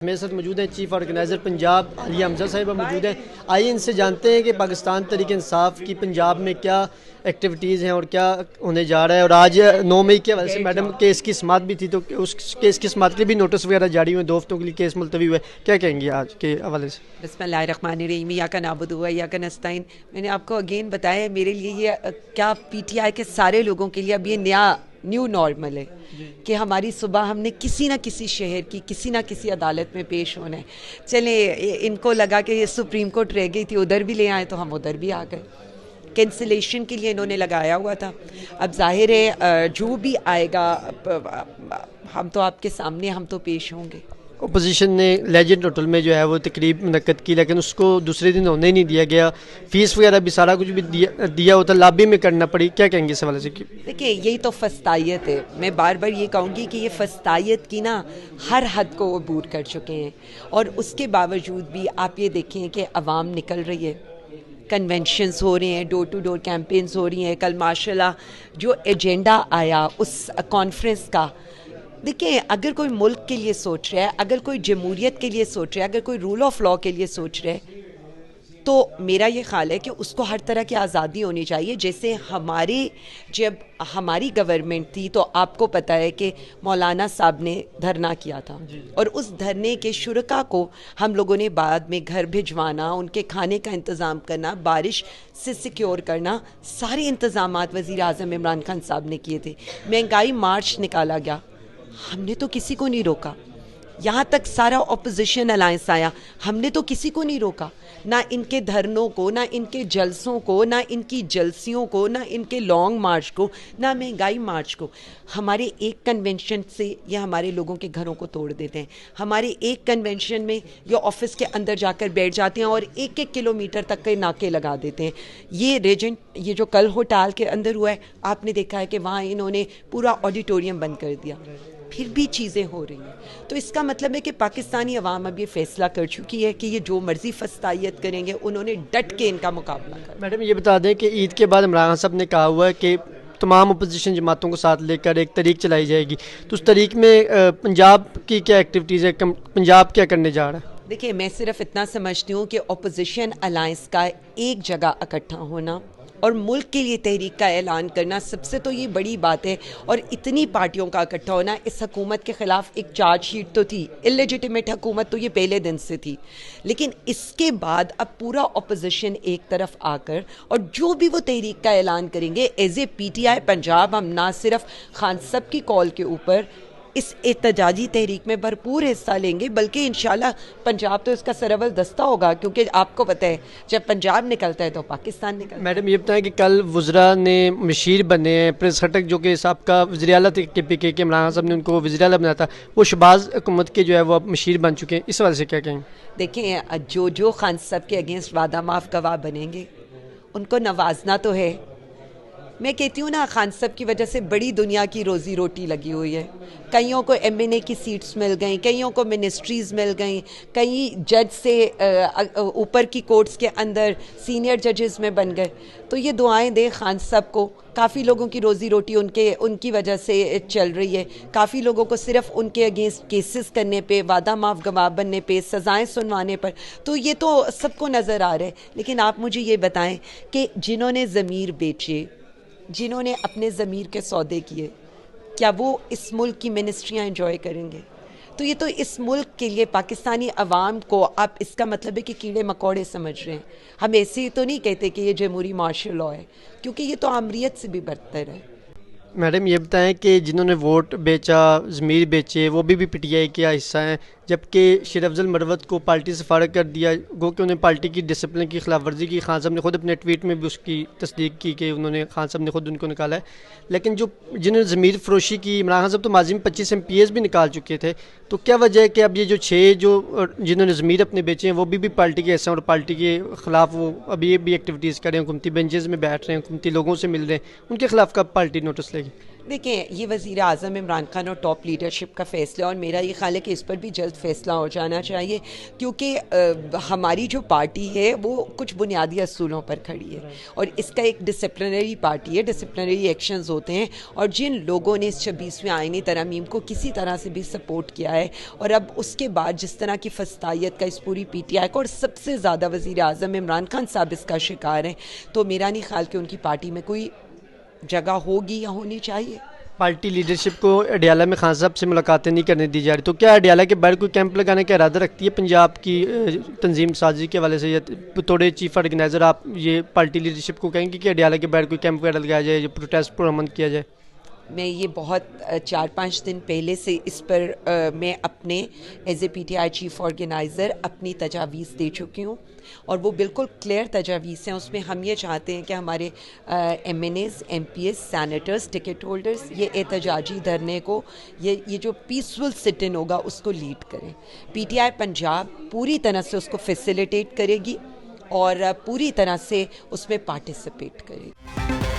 मेरे साथ मौजूद हैं चीफ ऑर्गेनाइज़र पंजाब आलिया हमजा साहिबा मौजूद हैं। आइए इनसे जानते हैं कि पाकिस्तान तहरीक इंसाफ की पंजाब में क्या एक्टिविटीज़ हैं और क्या होने जा रहा है। और आज 9 मई के हवाले से मैडम केस की समाअत भी थी, तो उस केस की समाअत के लिए भी नोटिस वगैरह जारी हुए, 2 हफ्तों के लिए केस मुलतवी हुए, क्या कहेंगे आज के हवाले से? बिस्मिल्लाहिर्रहमानिर्रहीम या का नाबुदु व या का नस्ताइन। मैंने आपको अगेन बताया मेरे लिए ये क्या पीटीआई के सारे लोगों के लिए अब ये न्यू नॉर्मल है कि हमारी सुबह हमने किसी ना किसी शहर की किसी ना किसी अदालत में पेश होना है। चले इनको लगा कि ये सुप्रीम कोर्ट रह गई थी, उधर भी ले आए तो हम उधर भी आ गए। कैंसिलेशन के लिए इन्होंने लगाया हुआ था। अब जाहिर है जो भी आएगा हम तो आपके सामने हम तो पेश होंगे। अपोजिशन ने लेजेंड होटल में जो है वो तकरीब मुनक्कद की, लेकिन उसको दूसरे दिन होने नहीं दिया गया। फीस वगैरह भी सारा कुछ भी दिया होता, लॉबी में करना पड़ी, क्या कहेंगे इस हवाले से? देखिए यही तो फस्तायत है। मैं बार बार ये कहूँगी कि ये फस्तायत की ना हर हद को अबूर कर चुके हैं, और उसके बावजूद भी आप ये देखें कि अवाम निकल रही है, कन्वेंशंस हो रहे हैं, डोर टू डोर कैंपेन्स हो रही हैं। कल माशाल्लाह जो एजेंडा आया उस कॉन्फ्रेंस का, देखिए अगर कोई मुल्क के लिए सोच रहा है, अगर कोई जमहूरियत के लिए सोच रहा है, अगर कोई रूल ऑफ लॉ के लिए सोच रहा है, तो मेरा ये ख्याल है कि उसको हर तरह की आज़ादी होनी चाहिए। जैसे जब हमारी गवर्नमेंट थी तो आपको पता है कि मौलाना साहब ने धरना किया था, और उस धरने के शुरका को हम लोगों ने बाद में घर भिजवाना, उनके खाने का इंतज़ाम करना, बारिश से सिक्योर करना, सारे इंतज़ामात वज़ीर आज़म इमरान खान साहब ने किए थे। महंगाई मार्च निकाला गया, हमने तो किसी को नहीं रोका। यहाँ तक सारा ऑपोजिशन अलायंस आया, हमने तो किसी को नहीं रोका। ना इनके धरनों को, ना इनके जलसों को, ना इनकी जलसियों को, ना इनके लॉन्ग मार्च को, ना महंगाई मार्च को। हमारे एक कन्वेंशन से ये हमारे लोगों के घरों को तोड़ देते हैं। हमारे एक कन्वेंशन में ये ऑफिस के अंदर जाकर बैठ जाते हैं और 1-1 किलोमीटर तक के नाके लगा देते हैं। ये जो कल होटल के अंदर हुआ है, आपने देखा है कि वहाँ इन्होंने पूरा ऑडिटोरियम बंद कर दिया, फिर भी चीज़ें हो रही हैं। तो इसका मतलब है कि पाकिस्तानी अवाम अब ये फैसला कर चुकी है कि ये जो मर्जी फस्तायत करेंगे, उन्होंने डट के इनका मुकाबला कर। मैडम ये बता दें कि ईद के बाद इमरान साहब ने कहा हुआ है कि तमाम अपोजिशन जमातों को साथ लेकर एक तरीक चलाई जाएगी, तो उस तरीक में पंजाब की क्या एक्टिविटीज़ है, पंजाब क्या करने जा रहा है? देखिए मैं सिर्फ इतना समझती हूँ कि अपोजिशन अलायंस का एक जगह इकट्ठा होना और मुल्क के लिए तहरीक का ऐलान करना, सबसे तो ये बड़ी बात है। और इतनी पार्टियों का इकट्ठा होना, इस हुकूमत के ख़िलाफ़ एक चार्जशीट तो थी, इलेजिटिमेट हुकूमत तो ये पहले दिन से थी, लेकिन इसके बाद अब पूरा अपोजिशन एक तरफ आकर और जो भी वो तहरीक का ऐलान करेंगे, एज ए पीटीआई पंजाब हम ना सिर्फ खान साहब की कॉल के ऊपर इस एहतजाजी तहरीक में भरपूर हिस्सा लेंगे, बल्कि इंशाल्लाह पंजाब तो इसका सरवल दस्ता होगा, क्योंकि आपको पता है जब पंजाब निकलता है तो पाकिस्तान निकलता है। मैडम ये बताएं कि कल वज़रा ने मशीर बने हैं, प्रिंस खटक जो कि सबका वज़ीर आला थे KPK के, इमरान साहब ने उनको वज़ीर आला बनाया था, वो शहबाज हुकूमत के जो है वो अब मशीर बन चुके हैं, इस वजह से क्या कहेंगे? देखें जो खान साहब के अगेंस्ट वादा माफ गवाह बनेंगे उनको नवाजना तो है। मैं कहती हूँ ना, खान साहब की वजह से बड़ी दुनिया की रोज़ी रोटी लगी हुई है। कईयों को MNA की सीट्स मिल गई, कईयों को मिनिस्ट्रीज़ मिल गई, कई जज से ऊपर की कोर्ट्स के अंदर सीनियर जजेस में बन गए। तो ये दुआएं दे खान साहब को। काफ़ी लोगों की रोज़ी रोटी उनकी वजह से चल रही है। काफ़ी लोगों को सिर्फ उनके अगेंस्ट केसेस करने पे, वादा माफ गवाह बनने पे, सज़ाएँ सुनवाने पर, तो ये तो सबको नज़र आ रहा है। लेकिन आप मुझे ये बताएं कि जिन्होंने ज़मीर बेचे, जिन्होंने अपने ज़मीर के सौदे किए, क्या वो इस मुल्क की मिनिस्ट्रियाँ एंजॉय करेंगे? तो ये तो इस मुल्क के लिए पाकिस्तानी अवाम को आप इसका मतलब है कि कीड़े मकोड़े समझ रहे हैं। हम ऐसे ही तो नहीं कहते कि ये जमहूरी मार्शल लॉ है, क्योंकि ये तो आमरीत से भी बदतर है। मैडम ये बताएं कि जिन्होंने वोट बेचा, ज़मीर बेचे, वो भी PTI का हिस्सा हैं, जबकि शेर अफजल मरवत को पार्टी से फारग कर दिया, गो कि उन्हें पार्टी की डिसिप्लिन की खिलाफ वर्जी की। खान साहब ने खुद अपने ट्वीट में भी उसकी तस्दीक की कि खान साहब ने खुद उनको निकाला है। लेकिन जिन्होंने ज़मीर फरोशी की, इमरान खान साहब तो माजी में 25 MPs भी निकाल चुके थे, तो क्या वजह है कि अब ये जो 6 जिन्होंने ज़मीर अपने बेचे हैं वो भी पार्टी के हिस्से हैं और पार्टी के ख़िलाफ़ वो अभी ये भी एक्टिविटीज़ करें, हुकूमती बेंचेस में बैठ रहे हैं, हुकूमती लोगों से मिल रहे हैं, उनके खिलाफ कब पार्टी नोटिस लेगी? देखें, ये वज़ीर आज़म इमरान खान और टॉप लीडरशिप का फ़ैसला, और मेरा ये ख्याल है कि इस पर भी जल्द फ़ैसला हो जाना चाहिए, क्योंकि हमारी जो पार्टी है वो कुछ बुनियादी असूलों पर खड़ी है और इसका एक डिसिप्लिनरी पार्टी है, डिसिप्लिनरी एक्शंस होते हैं। और जिन लोगों ने इस 26वें आईनी तरमीम को किसी तरह से भी सपोर्ट किया है और अब उसके बाद जिस तरह की फस्तायत का इस पूरी PTI को, और सबसे ज़्यादा वज़ीर आज़म इमरान खान साहब इसका शिकार हैं, तो मेरा नहीं ख्याल कि उनकी पार्टी में कोई जगह होगी या होनी चाहिए। पार्टी लीडरशिप को अडियाला में खान साहब से मुलाकातें नहीं करने दी जा रही, तो क्या अडियाला के बाहर कोई कैंप लगाने का इरादा रखती है पंजाब की तंजीम साजी के हवाले से, या थोड़े चीफ ऑर्गेनाइज़र आप ये पार्टी लीडरशिप को कहेंगे कि अडियाला के बाहर कोई कैंप वगैरह लगाया जाए, प्रोटेस्ट पुरअमन किया जाए? मैं ये बहुत 4-5 दिन पहले से इस पर मैं अपने as a PTI chief organiser अपनी तजावीज़ दे चुकी हूँ और वो बिल्कुल क्लियर तजावीज़ हैं। उसमें हम ये चाहते हैं कि हमारे MNAs, MPs, senators, ticket holders ये एहतजाजी धरने को, ये जो पीसफुल सिट इन होगा उसको लीड करें। PTI पंजाब पूरी तरह से उसको फैसिलिटेट करेगी और पूरी तरह से उसमें पार्टिसिपेट करेगी।